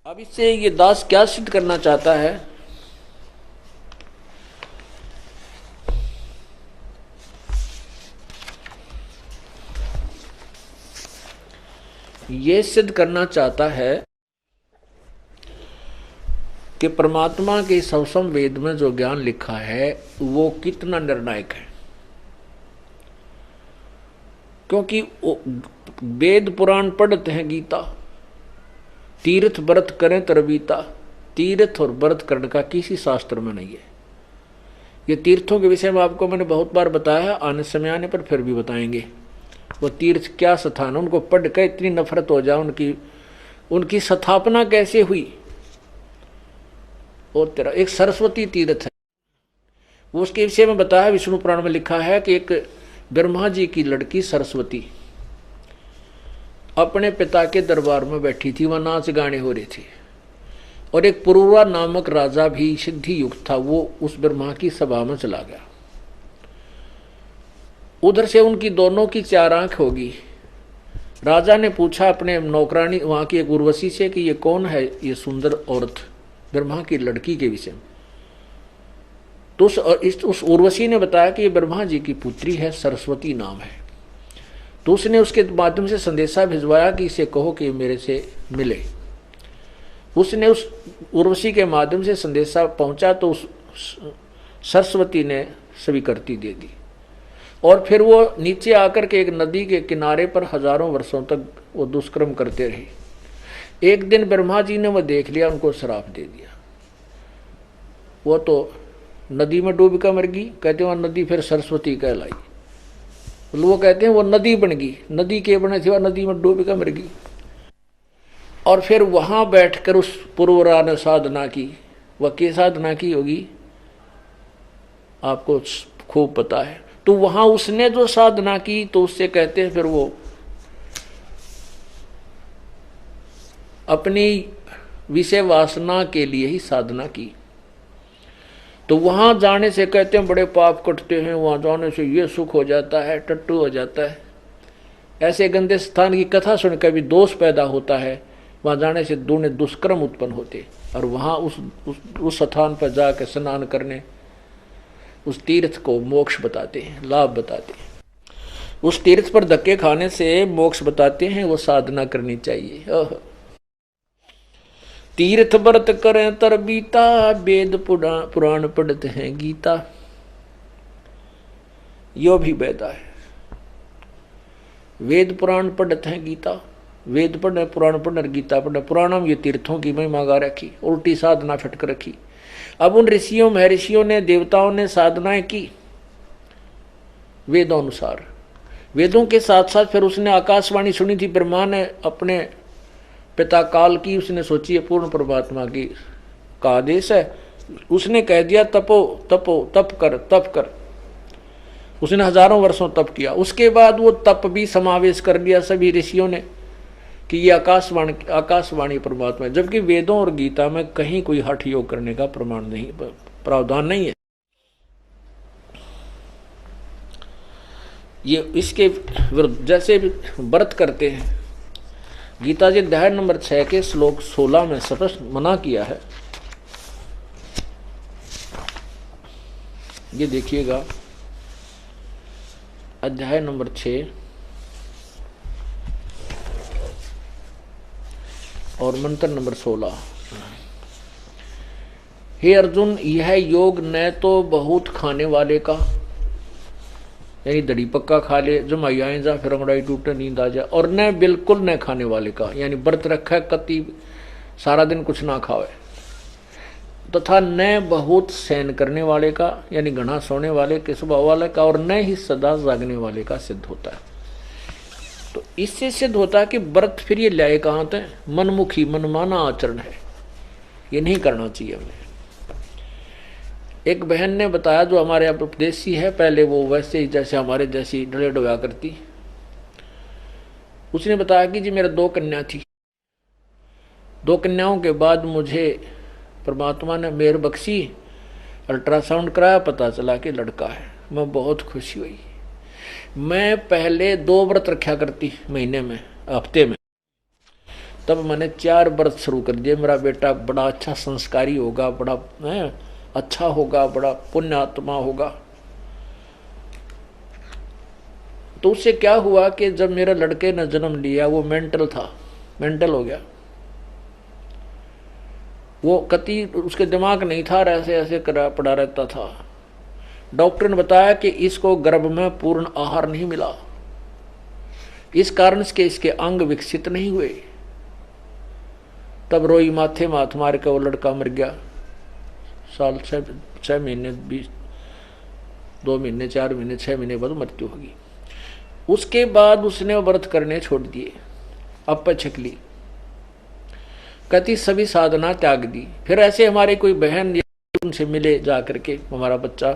अब इससे ये दास क्या सिद्ध करना चाहता है? ये सिद्ध करना चाहता है कि परमात्मा के सवसम वेद में जो ज्ञान लिखा है वो कितना निर्णायक है। क्योंकि वेद पुराण पढ़ते हैं गीता, तीर्थ व्रत करें तरबीता, तीर्थ और व्रत करने का किसी शास्त्र में नहीं है। ये तीर्थों के विषय में आपको मैंने बहुत बार बताया, आने समय आने पर फिर भी बताएंगे। वो तीर्थ क्या स्थान, उनको पढ़ कर इतनी नफरत हो जाए, उनकी स्थापना कैसे हुई। और तेरा एक सरस्वती तीर्थ है, वो उसके विषय में बताया। विष्णु पुराण में लिखा है कि एक ब्रह्मा जी की लड़की सरस्वती अपने पिता के दरबार में बैठी थी, वह नाच गाने हो रहे थे, और एक पुरुरा नामक राजा भी सिद्धि युक्त था, वो उस ब्रह्मा की सभा में चला गया। उधर से उनकी दोनों की चार आंख होगी। राजा ने पूछा अपने नौकरानी वहां की एक उर्वशी से कि ये कौन है ये सुंदर औरत, ब्रह्मा की लड़की के विषय में। तो उस उर्वशी ने बताया कि ये ब्रह्मा जी की पुत्री है, सरस्वती नाम है। तो उसने उसके माध्यम से संदेशा भिजवाया कि इसे कहो कि मेरे से मिले। उसने उस उर्वशी के माध्यम से संदेशा पहुंचा तो उस सरस्वती ने स्वीकृति दे दी, और फिर वो नीचे आकर के एक नदी के किनारे पर हजारों वर्षों तक वो दुष्कर्म करते रहे। एक दिन ब्रह्मा जी ने वह देख लिया, उनको श्राप दे दिया। वो तो नदी में डूब कर मर गई, कहते हैं वह नदी फिर सरस्वती कहलाई। वो कहते हैं वो नदी बन गई, नदी के बने थी, वह नदी में डूब कर मर गई। और फिर वहां बैठकर उस पुरवरा ने साधना की। वह क्या साधना की होगी आपको खूब पता है। तो वहां उसने जो साधना की तो उससे कहते हैं फिर वो अपनी विषय वासना के लिए ही साधना की। तो वहां जाने से कहते हैं बड़े पाप कटते हैं, वहां जाने से ये सुख हो जाता है, टट्टू हो जाता है। ऐसे गंदे स्थान की कथा सुनकर भी दोष पैदा होता है, वहां जाने से दूने दुष्कर्म उत्पन्न होते। और वहां उस स्थान पर जाकर स्नान करने, उस तीर्थ को मोक्ष बताते हैं, लाभ बताते हैं। उस तीर्थ पर धक्के खाने से मोक्ष बताते हैं, वो साधना करनी चाहिए। तीर्थ व्रत करें तरबीता, वेद पुराण पढ़ते हैं गीता। यो भी वेदा है, वेद पुराण पढ़ते हैं गीता। वेद पढ़ने, पुराण पढ़ने, गीता पढ़ने। पुराणम ये तीर्थों की महिमा गा रखी, उल्टी साधना फटक रखी। अब उन ऋषियों महर्षियों ने, देवताओं ने साधनाएं की वेदों अनुसार। वेदों के साथ साथ फिर उसने आकाशवाणी सुनी थी, ब्रह्मा ने अपने पिता काल की, उसने सोची है पूर्ण परमात्मा की का आदेश है, उसने कह दिया तपो तपो, तप कर तप कर। उसने हजारों वर्षों तप किया। उसके बाद वो तप भी समावेश कर लिया सभी ऋषियों ने कि ये आकाशवाणी परमात्मा है। जबकि वेदों और गीता में कहीं कोई हठ योग करने का प्रमाण नहीं, प्रावधान नहीं है। ये इसके विरुद्ध जैसे व्रत करते हैं, गीता जी अध्याय नंबर 6 के श्लोक 16 में स्पष्ट मना किया है। ये देखिएगा, अध्याय नंबर 6 और मंत्र नंबर 16। हे अर्जुन, यह योग न तो बहुत खाने वाले का, यानी दड़ी पक्का खा ले, जमाई आए जा, फिर अंगड़ाई टूटे, नींद आ जाए, और न बिल्कुल न खाने वाले का, यानी व्रत रखा है कति सारा दिन कुछ ना खावे, तथा न बहुत सहन करने वाले का, यानी घना सोने वाले के स्वभाव वाले का, और न ही सदा जागने वाले का सिद्ध होता है। तो इससे सिद्ध होता है कि व्रत फिर ये लाए कहाँ थे, मनमुखी मनमाना आचरण है, ये नहीं करना चाहिए हमें। एक बहन ने बताया जो हमारे यहाँ उपदेशी है, पहले वो वैसे ही जैसे हमारे जैसी डले डोया करती। उसने बताया कि जी मेरा 2 कन्या थी, 2 कन्याओं के बाद मुझे परमात्मा ने मेहर बख्शी, अल्ट्रासाउंड कराया, पता चला कि लड़का है। मैं बहुत खुशी हुई। मैं पहले 2 व्रत रखा करती महीने में, हफ्ते में, तब मैंने 4 व्रत शुरू कर दिए। मेरा बेटा बड़ा अच्छा संस्कारी होगा, बड़ा अच्छा होगा, बड़ा पुण्यात्मा होगा। तो उससे क्या हुआ कि जब मेरे लड़के ने जन्म लिया वो मेंटल था, मेंटल हो गया। वो कति उसके दिमाग नहीं था, ऐसे ऐसे करा पड़ा रहता था। डॉक्टर ने बताया कि इसको गर्भ में पूर्ण आहार नहीं मिला, इस कारण से इसके अंग विकसित नहीं हुए। तब रोई माथे माथ मार के वो लड़का मर गया। साल 6 महीने 2 महीने 4 महीने 6 महीने बाद मृत्यु होगी। उसके बाद उसने व्रत करने छोड़ दिए, अपचक ली, कति सभी साधना त्याग दी। फिर ऐसे हमारे कोई बहन उनसे मिले जा करके, हमारा बच्चा